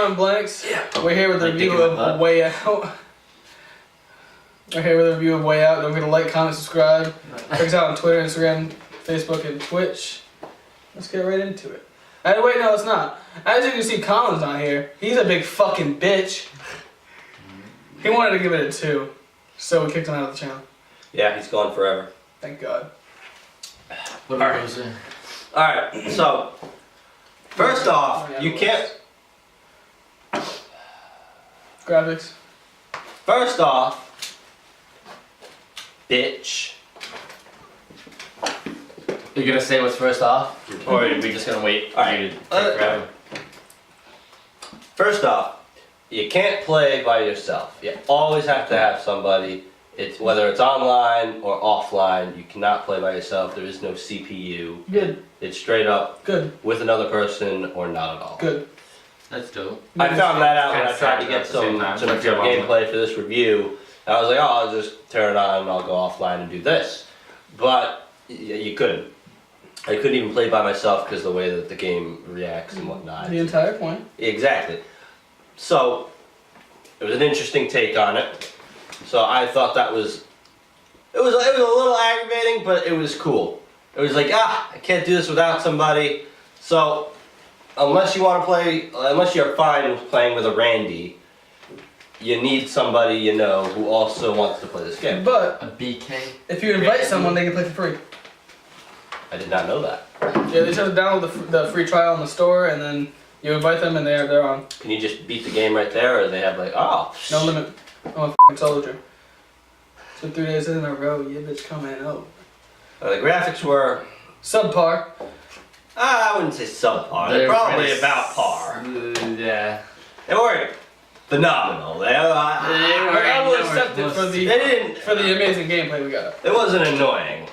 Drawing Blanks. Yeah. We're here with a review of Way Out. We're here with a review of Way Out. Don't forget to like, comment, subscribe. Check us out on Twitter, Instagram, Facebook, and Twitch. Let's get right into it. Wait, no, it's not. As you can see, Colin's not here. He's a big fucking bitch. He wanted to give it a 2, so we kicked him out of the channel. Yeah, he's gone forever. Thank God. What are we saying? Alright, so, first off, you can't... Graphics. First off, bitch. You're gonna say what's first off? Or are we just gonna wait for you to take forever? First off, you can't play by yourself. You always have to have somebody. Whether it's online or offline, you cannot play by yourself. There is no CPU. Good. It's straight up Good. with another person or not at all. Good. That's dope. I found that out when I tried to get some gameplay for this review. I was like, oh, I'll just turn it on and I'll go offline and do this. But you couldn't. I couldn't even play by myself because of the way that the game reacts and whatnot. The entire point. Exactly. So, it was an interesting take on it. So I thought that was, it was a little aggravating, but it was cool. It was like, I can't do this without somebody. So, unless you want to play, unless you're fine with playing with a Randy, you need somebody you know who also wants to play this game. But a BK. if you invite someone, they can play for free. I did not know that. Yeah, they just have to download the free trial in the store, and then you invite them, and they're on. Can you just beat the game right there, or they have like, No limit. I'm a f***ing soldier. So 3 days in a row, yeah, bitch coming out. The graphics were, Subpar. I wouldn't say subpar. They're probably about par. Yeah. They weren't phenomenal. I will accept it for the amazing gameplay we got. It wasn't annoying.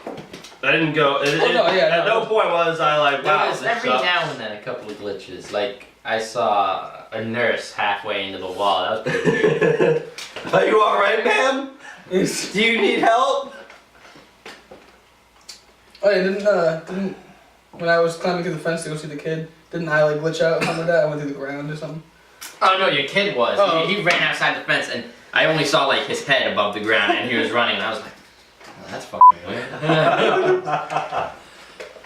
I didn't go. At no point was I like, wow. There was every now and then a couple of glitches. Like I saw a nurse halfway into the wall. That was pretty weird. Are you all right, ma'am? Do you need help? Oh yeah, didn't when I was climbing through the fence to go see the kid, didn't I like glitch out or something like that? I went through the ground or something. Oh no, your kid was. Oh. He ran outside the fence, and I only saw like his head above the ground, and he was running, and I was like, oh, that's fucking weird.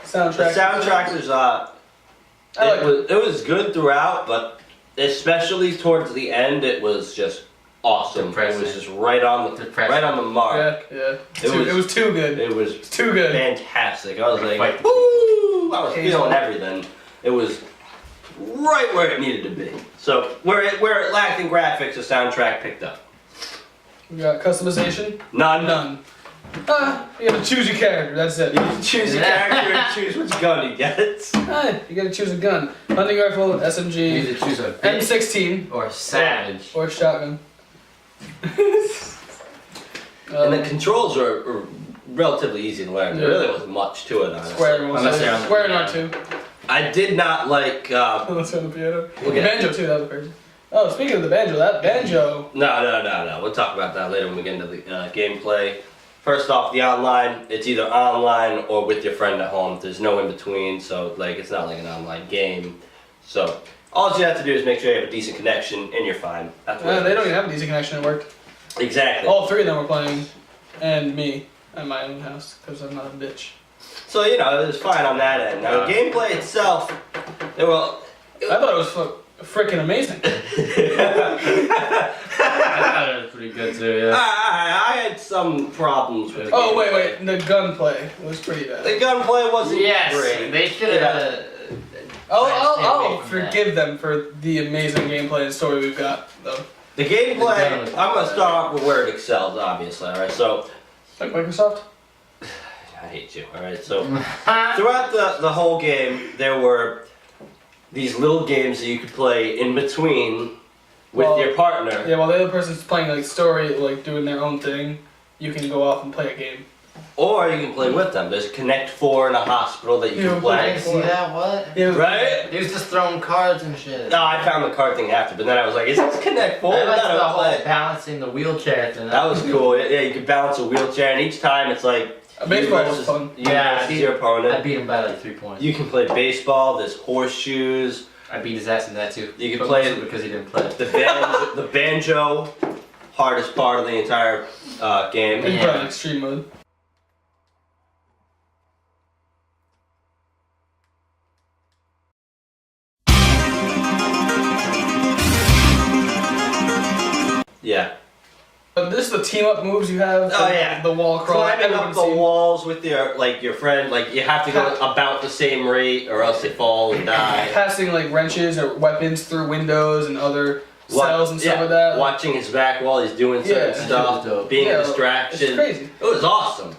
Soundtrack. The soundtrack was it was good throughout, but especially towards the end, it was just awesome. Depressing. It was just right on the mark. Yeah. It was too good. It was too good. Fantastic. I was like, woo! I was feeling everything. It was right where it needed to be. So where it lacked in graphics, the soundtrack picked up. We got customization. None. You gotta choose your character. That's it. You can choose your character and choose which gun he gets. You gotta choose a gun. Hunting rifle, SMG, You need to choose a bitch M16, or savage. or shotgun. And the controls were relatively easy to learn. There really wasn't much to it, honestly. Square Unless and you're on the R2. I did not like. Unless you're on the piano. We'll get- Banjo too. That was crazy. Oh, speaking of the banjo, that banjo. No. We'll talk about that later when we get into the gameplay. First off, the online, it's either online or with your friend at home. There's no in between, so like it's not like an online game. So all you have to do is make sure you have a decent connection and you're fine. That's what They don't even have a decent connection. It worked. Exactly. All 3 of them were playing, and me at my own house because I'm not a bitch. So it was fine on that end. Now the gameplay itself, I thought it was freaking amazing. I thought it was pretty good too, yeah. I had some problems with the Oh gameplay. wait, the gunplay was pretty bad. The gunplay wasn't great. They should have. I'll forgive them for the amazing gameplay and story we've got, though. The gameplay, I'm going to start off with where it excels, obviously, alright? So, Like Microsoft? I hate you, alright? So, throughout the whole game, there were these little games that you could play in between with your partner. Yeah, while the other person's playing like story, like doing their own thing, you can go off and play a game. Or you can play with them. There's Connect 4 in a hospital that you can I play. didn't see that, what? Yeah, Right? He was just throwing cards and shit. No, I found the card thing after, but then I was like, is this Connect 4? I liked the whole play. balancing the wheelchair thing. That was cool. Yeah, you could balance a wheelchair, and each time it's like baseball was fun. You versus your opponent. I beat him by like 3 points. You can play baseball. There's horseshoes. I beat his ass in that too. You can But play mostly it- because he didn't play it. The banjo, hardest part of the entire game. You Yeah. put it on extreme mode. Yeah. But this is the team up moves you have. Oh, yeah. The wall crawl. Climbing up the Everyone's walls with your friend, like you have to go about the same rate or else they fall and die. passing like wrenches or weapons through windows and other cells and stuff Yeah, like that. watching his back while he's doing certain Yeah. That stuff, was dope. being Yeah, a distraction. It's crazy. It was awesome.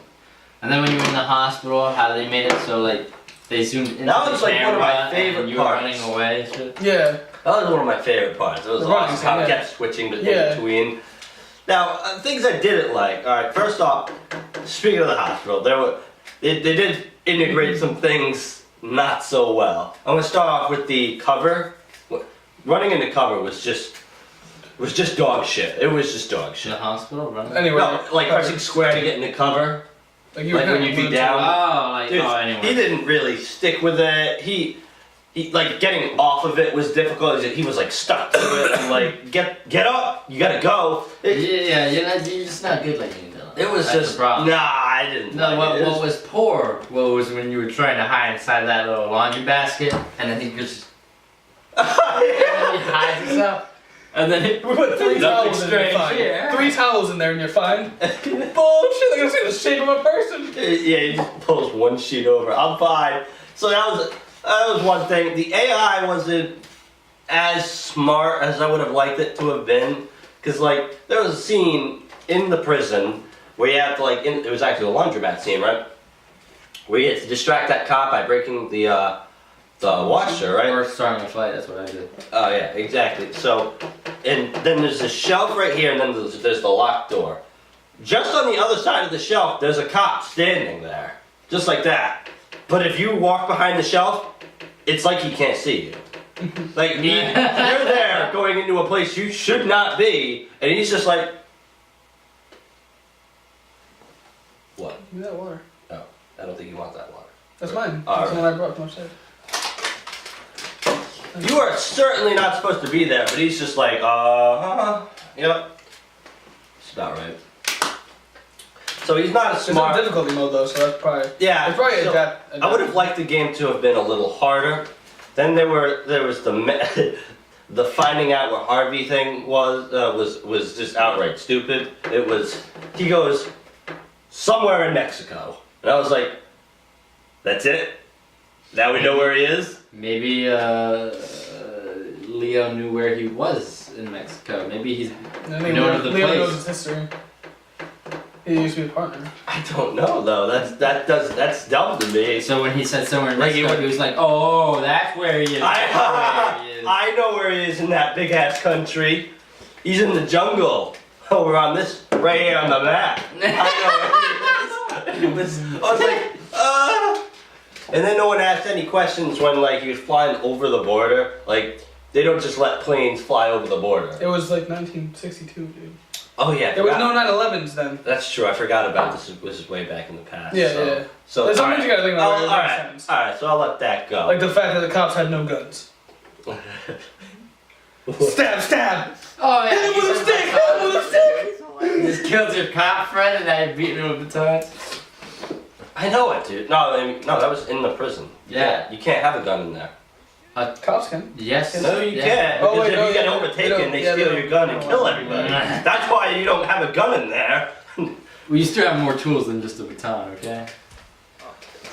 And then when you were in the hospital, how they made it so like they zoomed into That the was, like, one of my camera favorite and you were parts. running away and shit. Yeah. That was one of my favorite parts. It was The running awesome how scene, it yeah. kept switching in Yeah. between. Now, things I didn't like. All right, first off, speaking of the hospital, they did integrate some things not so well. I'm gonna start off with the cover. Running in the cover was just dog shit. It was just dog In shit. the hospital running. Anyway. No, like pressing square to get in the cover. Like you Like were when kinda you'd be glued to down. Oh, like Dude, anyway. he didn't really stick with it. He like getting off of it was difficult. He was like stuck to it and like get up, you gotta go. Yeah, you're just not good like you. It was That's just the problem. nah. I didn't. No, like it. what was poor was when you were trying to hide inside that little laundry basket, and then he just he hides himself, and then he We put 3 Nothing towels in there, strange you're fine. here. 3 towels in there and you're fine. Bullshit, they're gonna see the shape of a person. Yeah, he just pulls one sheet over. I'm fine. So that was one thing. The AI wasn't as smart as I would have liked it to have been, because like there was a scene in the prison where you have to like it was actually a laundromat scene, right? Where you had to distract that cop by breaking the washer, right? or starting a fight. That's what I did. Oh yeah, exactly. So, and then there's a shelf right here, and then there's the locked door. Just on the other side of the shelf, there's a cop standing there, just like that. But if you walk behind the shelf, it's like he can't see you. Like you're there going into a place you should not be, and he's just like, what? Give me that water. Oh, I don't think you want that water. That's mine. All That's the right. one I brought from upstairs. You are certainly not supposed to be there, but he's just like, yep. It's about right. So he's not as There's smart. no difficulty mode though, so that's probably. Yeah, It's probably so adapt. I would have liked the game to have been a little harder. Then there was the finding out where Harvey thing was just outright stupid. It was he goes somewhere in Mexico, and I was like, that's it. Now we know where he is. Maybe Leo knew where he was in Mexico. Maybe he's I think known of the Leo place. knows his history. He used to be a partner. I don't know though. That's dumb to me. So when he said somewhere in Like he Mexico, would- he was like, "Oh, that's where he is." That's where he is. I know where he is in that big ass country. He's in the jungle over on this right here on the map. I know where he is. I was like, And then no one asked any questions when like he was flying over the border. Like they don't just let planes fly over the border. It was like 1962, dude. Oh yeah, I There was forgot. no 9/11s then. That's true. I forgot about this. This is way back in the past. Yeah, so, yeah. So There's some all things you gotta think about. All where it makes right, sense. all right. So I'll let that go. Like the fact that the cops had no guns. Stab, stab! Oh yeah. Hit him he with a said stick! Hit him with a stick! You just killed your cop friend and now you're beating him with batons. I know it, dude. No, no, that was in the prison. Yeah. You can't have a gun in there. Cops can. Yes. No, you yeah. can't. Oh, Because wait, if no, you get yeah, overtaken, they yeah, steal they your gun don't and kill want everybody. that. That's why you don't have a gun in there. We used to have more tools than just a baton, okay?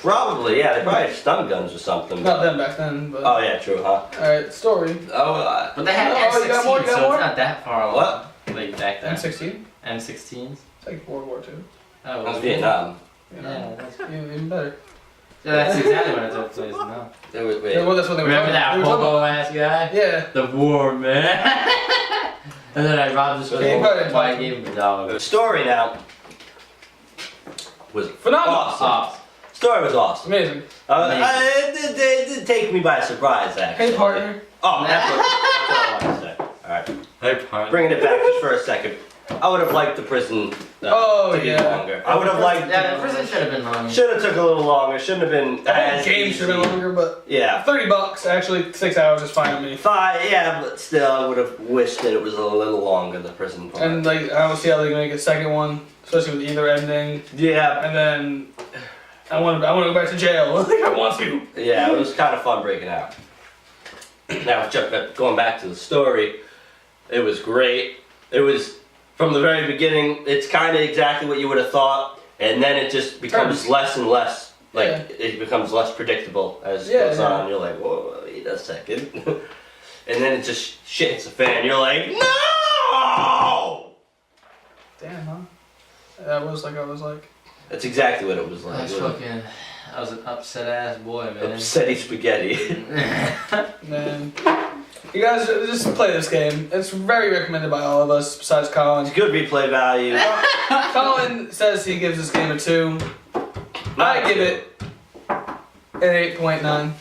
Probably, yeah. They probably have stun guns or something. Not them back then, but. Oh yeah, true, huh? Alright, story. Oh, But they had Oh, M16, you got more, you got so more? it's not that far along. What? Like back then. M16? M16s? It's like World War II. Oh, that was Vietnam. You know? Yeah, that's, Even better. yeah, that's exactly what I took place now. Wait. Yeah, well, that's what they were Remember that talking about. hobo ass guy? Yeah. The war man. And then I robbed his Yeah, you probably store. I gave him a dollar. The story now was Phenomenal. awesome. Story was awesome. Amazing. Amazing. It did take me by surprise, actually. Hey, partner. Oh, that's what I wanted to say. All right. Hey, partner. Bringing it back just for a second. I would have liked the prison Oh, to be yeah. longer. I would have liked. Yeah, the prison should have been longer. Should have took a little longer. Shouldn't have been The whole as game easy. should have been longer, but Yeah. $30. Actually, 6 hours is fine with me. Fine, yeah, but still, I would have wished that it was a little longer, the prison part. And like, I don't see how they're gonna make a second one, especially with either ending. Yeah, And then I want to go back to jail. Like I want to. yeah, it was kind of fun breaking out. Now, going back to the story, it was great. It was, from the very beginning, it's kind of exactly what you would have thought, and then it just becomes less and less, like, it becomes less predictable as it goes on. You're like, whoa, wait a second. And then it just shit hits the fan, you're like, no! Damn, huh? That was like. That's exactly what it was like. I was an upset ass boy, man. Upsetty spaghetti. Man. You guys just play this game. It's very recommended by all of us, besides Colin. It's good replay value. Colin says he gives this game a 2. I give it an 8.9.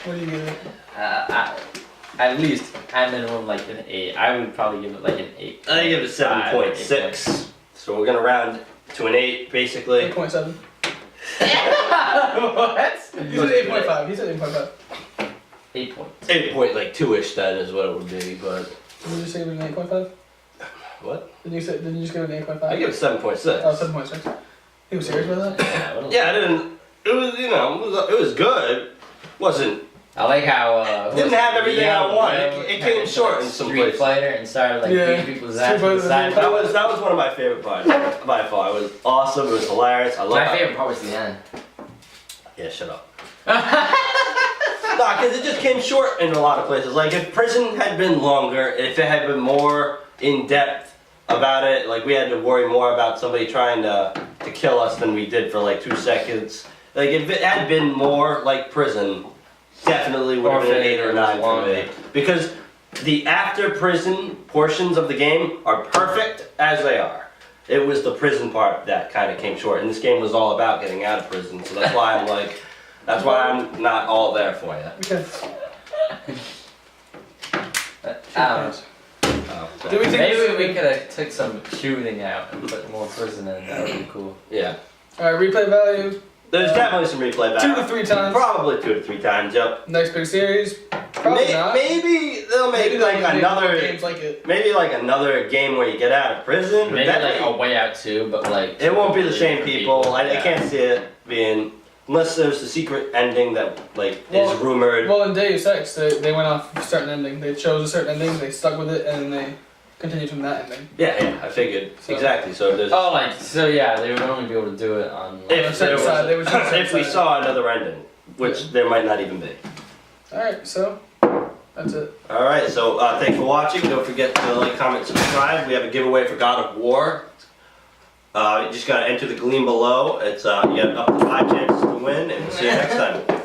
What do you give it? At least, at minimum, like an 8. I would probably give it like an 8. I give it 7.6. So we're gonna round to an 8, basically. 8.7. What? He said 8.5. He said 8.5. 8 points. 8.2-ish then is what it would be, but Did you just give it an 8.5? what? Did you just give it an 8.5? I give it 7.6. Oh, 7.6. He was serious about that? Yeah, I didn't. It was, you know, it was good. Wasn't. I like how Didn't have everything I wanted. It came short in some Street places. Fighter and started like beating people's ass Street with the Fighter. side. That was one of my favorite parts by far. It was awesome. It was hilarious. I love My favorite part was the end. Yeah, shut up. Nah, because it just came short in a lot of places. Like, if prison had been longer, if it had been more in-depth about it, like, we had to worry more about somebody trying to kill us than we did for, like, 2 seconds. Like, if it had been more like prison, definitely would have been an 8 or 9 for me. Because the after-prison portions of the game are perfect as they are. It was the prison part that kind of came short. And this game was all about getting out of prison, so that's why I'm like... That's why I'm not all there for you. Okay. Oh, Do we think Maybe we could have took some shooting out and put more prison in. That would be cool. yeah. Alright, replay value. There's definitely some replay value. 2 to 3 times. Probably 2 to 3 times, yep. Next big series. Probably not. Maybe they'll make Maybe like they'll make another... games like it. Maybe like another game where you get out of prison. Maybe like a way out too, but like It won't be the same people. I Yeah. can't see it being... Unless there's a secret ending that like is rumored. Well, in Deus Ex, they went off a certain ending. They chose a certain ending, they stuck with it, and they continued from that ending. Yeah, I figured. So- Exactly. So if there's... Oh, like so, yeah. They would only be able to do it on. Like, If there was, They would set if we aside. saw another ending, which there might not even be. Alright, so that's it. Alright, so thanks for watching. Don't forget to like, comment, subscribe. We have a giveaway for God of War. You just gotta enter the gleam below. It's you got up to 5 chances to win, and we'll see you next time.